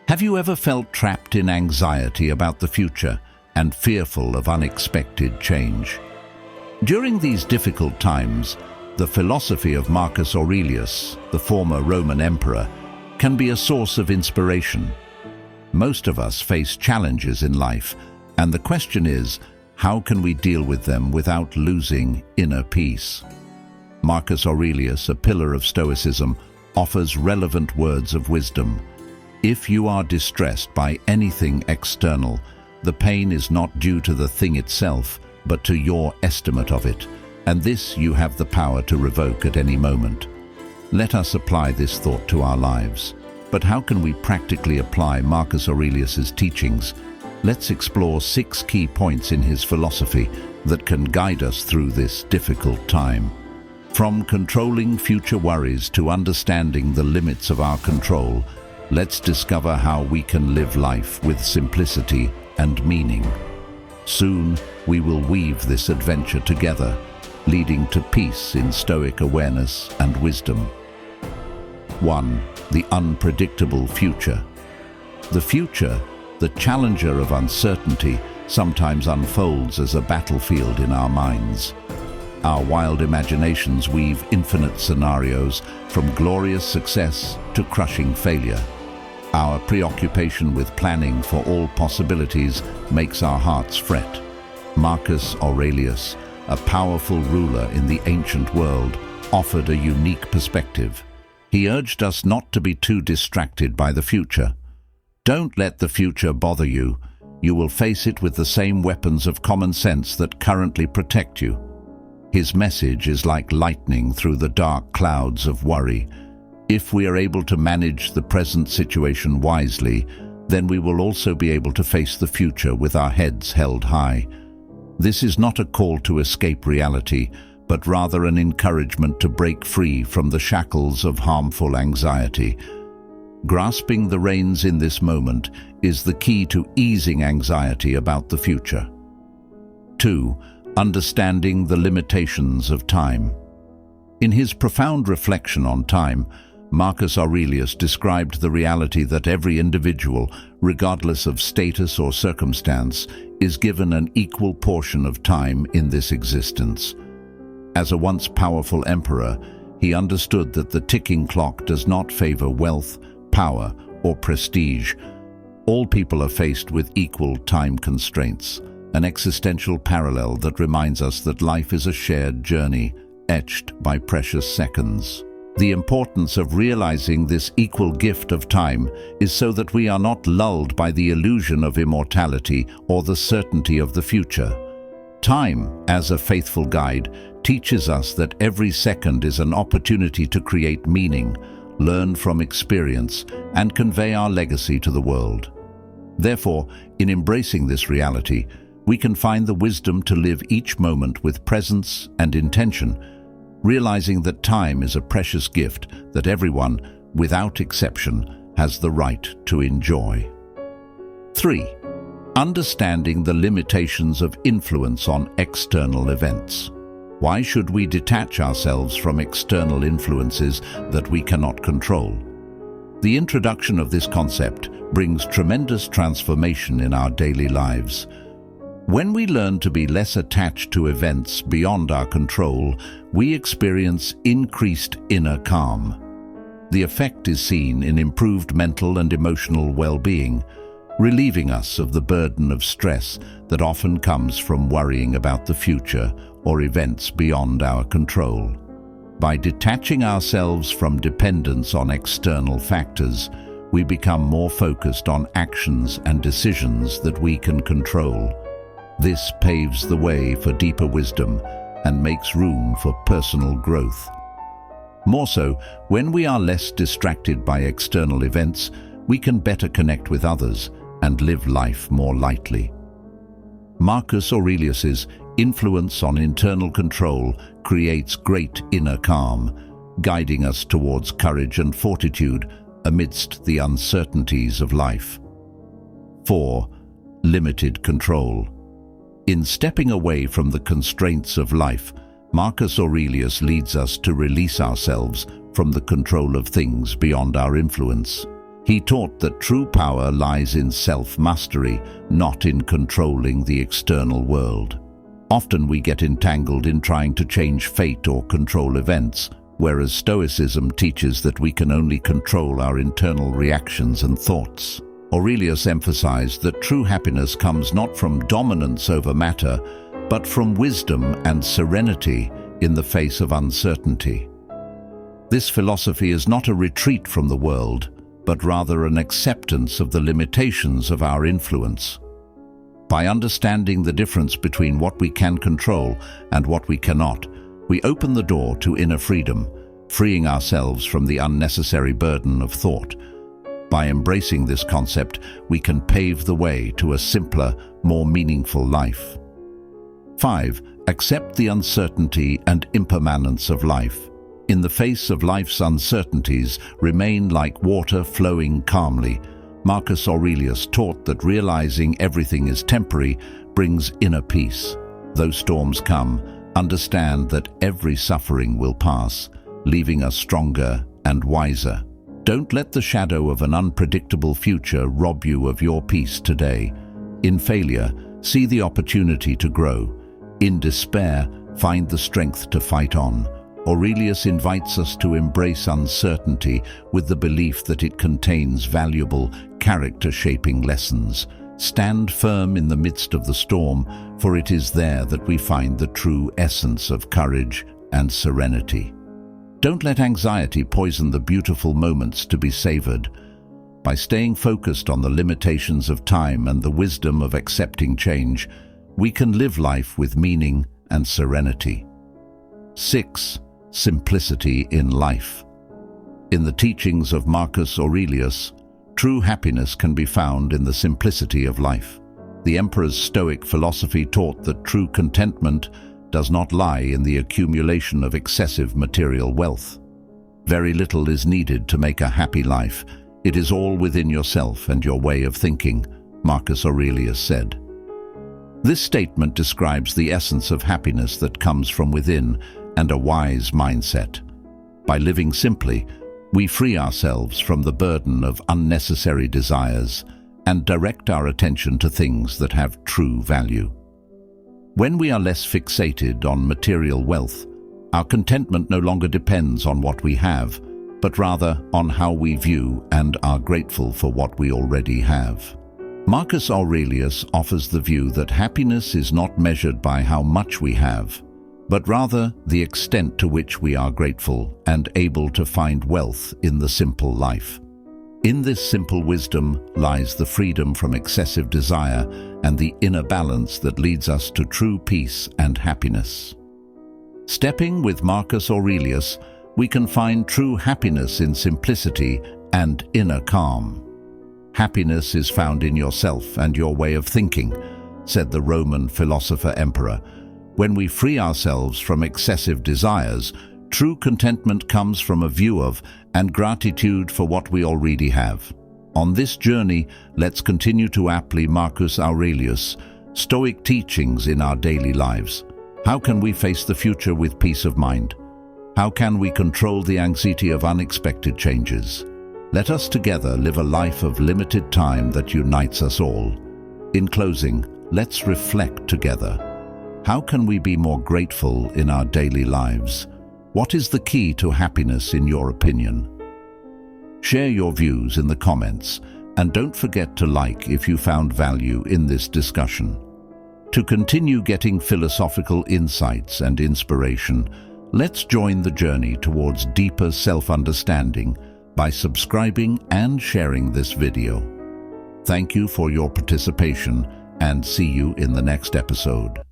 Have you ever felt trapped in anxiety about the future and fearful of unexpected change? During these difficult times, the philosophy of Marcus Aurelius, the former Roman emperor, can be a source of inspiration. Most of us face challenges in life, and the question is, how can we deal with them without losing inner peace? Marcus Aurelius, a pillar of Stoicism, offers relevant words of wisdom. If you are distressed by anything external, the pain is not due to the thing itself, but to your estimate of it, and this you have the power to revoke at any moment. Let us apply this thought to our lives. But how can we practically apply Marcus Aurelius's teachings? Let's explore 6 key points in his philosophy that can guide us through this difficult time. From controlling future worries to understanding the limits of our control, let's discover how we can live life with simplicity and meaning. Soon, we will weave this adventure together, leading to peace in Stoic awareness and wisdom. 1. The unpredictable future. The future, the challenger of uncertainty, sometimes unfolds as a battlefield in our minds. Our wild imaginations weave infinite scenarios, from glorious success to crushing failure. Our preoccupation with planning for all possibilities makes our hearts fret. Marcus Aurelius, a powerful ruler in the ancient world, offered a unique perspective. He urged us not to be too distracted by the future. Don't let the future bother you. You will face it with the same weapons of common sense that currently protect you. His message is like lightning through the dark clouds of worry. If we are able to manage the present situation wisely, then we will also be able to face the future with our heads held high. This is not a call to escape reality, but rather an encouragement to break free from the shackles of harmful anxiety. Grasping the reins in this moment is the key to easing anxiety about the future. 2. Understanding the limitations of time. In his profound reflection on time, Marcus Aurelius described the reality that every individual, regardless of status or circumstance, is given an equal portion of time in this existence. As a once powerful emperor, he understood that the ticking clock does not favor wealth, power, or prestige. All people are faced with equal time constraints, an existential parallel that reminds us that life is a shared journey, etched by precious seconds. The importance of realizing this equal gift of time is so that we are not lulled by the illusion of immortality or the certainty of the future. Time, as a faithful guide, teaches us that every second is an opportunity to create meaning, learn from experience, and convey our legacy to the world. Therefore, in embracing this reality, we can find the wisdom to live each moment with presence and intention, realizing that time is a precious gift that everyone, without exception, has the right to enjoy. 3. Understanding the limitations of influence on external events. Why should we detach ourselves from external influences that we cannot control? The introduction of this concept brings tremendous transformation in our daily lives. When we learn to be less attached to events beyond our control, we experience increased inner calm. The effect is seen in improved mental and emotional well-being, relieving us of the burden of stress that often comes from worrying about the future or events beyond our control. By detaching ourselves from dependence on external factors, we become more focused on actions and decisions that we can control. This paves the way for deeper wisdom and makes room for personal growth. More so, when we are less distracted by external events, we can better connect with others and live life more lightly. Marcus Aurelius's influence on internal control creates great inner calm, guiding us towards courage and fortitude amidst the uncertainties of life. 4. Limited control. In stepping away from the constraints of life, Marcus Aurelius leads us to release ourselves from the control of things beyond our influence. He taught that true power lies in self-mastery, not in controlling the external world. Often we get entangled in trying to change fate or control events, whereas Stoicism teaches that we can only control our internal reactions and thoughts. Aurelius emphasized that true happiness comes not from dominance over matter, but from wisdom and serenity in the face of uncertainty. This philosophy is not a retreat from the world, but rather an acceptance of the limitations of our influence. By understanding the difference between what we can control and what we cannot, we open the door to inner freedom, freeing ourselves from the unnecessary burden of thought. By embracing this concept, we can pave the way to a simpler, more meaningful life. 5. Accept the uncertainty and impermanence of life. In the face of life's uncertainties, remain like water flowing calmly. Marcus Aurelius taught that realizing everything is temporary brings inner peace. Though storms come, understand that every suffering will pass, leaving us stronger and wiser. Don't let the shadow of an unpredictable future rob you of your peace today. In failure, see the opportunity to grow. In despair, find the strength to fight on. Aurelius invites us to embrace uncertainty with the belief that it contains valuable, character-shaping lessons. Stand firm in the midst of the storm, for it is there that we find the true essence of courage and serenity. Don't let anxiety poison the beautiful moments to be savored. By staying focused on the limitations of time and the wisdom of accepting change, we can live life with meaning and serenity. 6. Simplicity in life. In the teachings of Marcus Aurelius, true happiness can be found in the simplicity of life. The emperor's Stoic philosophy taught that true contentment does not lie in the accumulation of excessive material wealth. Very little is needed to make a happy life. It is all within yourself and your way of thinking, Marcus Aurelius said. This statement describes the essence of happiness that comes from within and a wise mindset. By living simply, we free ourselves from the burden of unnecessary desires and direct our attention to things that have true value. When we are less fixated on material wealth, our contentment no longer depends on what we have, but rather on how we view and are grateful for what we already have. Marcus Aurelius offers the view that happiness is not measured by how much we have, but rather the extent to which we are grateful and able to find wealth in the simple life. In this simple wisdom lies the freedom from excessive desire and the inner balance that leads us to true peace and happiness. Stepping with Marcus Aurelius, we can find true happiness in simplicity and inner calm. Happiness is found in yourself and your way of thinking, said the Roman philosopher emperor. When we free ourselves from excessive desires, true contentment comes from a view of and gratitude for what we already have. On this journey, let's continue to apply Marcus Aurelius' Stoic teachings in our daily lives. How can we face the future with peace of mind? How can we control the anxiety of unexpected changes? Let us together live a life of limited time that unites us all. In closing, let's reflect together. How can we be more grateful in our daily lives? What is the key to happiness in your opinion? Share your views in the comments, and don't forget to like if you found value in this discussion. To continue getting philosophical insights and inspiration, let's join the journey towards deeper self-understanding by subscribing and sharing this video. Thank you for your participation, and see you in the next episode.